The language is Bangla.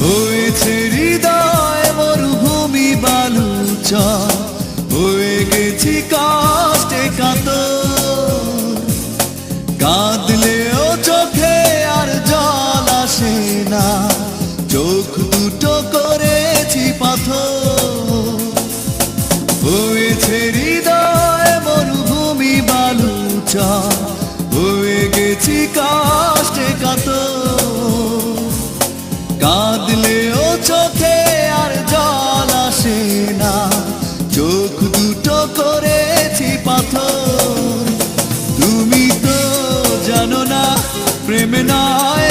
হয়েছে হৃদয় মরুভূমি বালুচর, হয়ে গেছি কষ্টে কাতর। কাঁদলেও চোখে আর জল আসে না, চোখ দুটো করেছি পাথর। হয়েছে হৃদয় মরুভূমি বালুচর, হয়ে গেছি কষ্টে কাতর। কাঁদলেও চোখে আর জল আসে না, চোখ দুটো করেছি পাথর। তুমি তো জানো না প্রেম নয়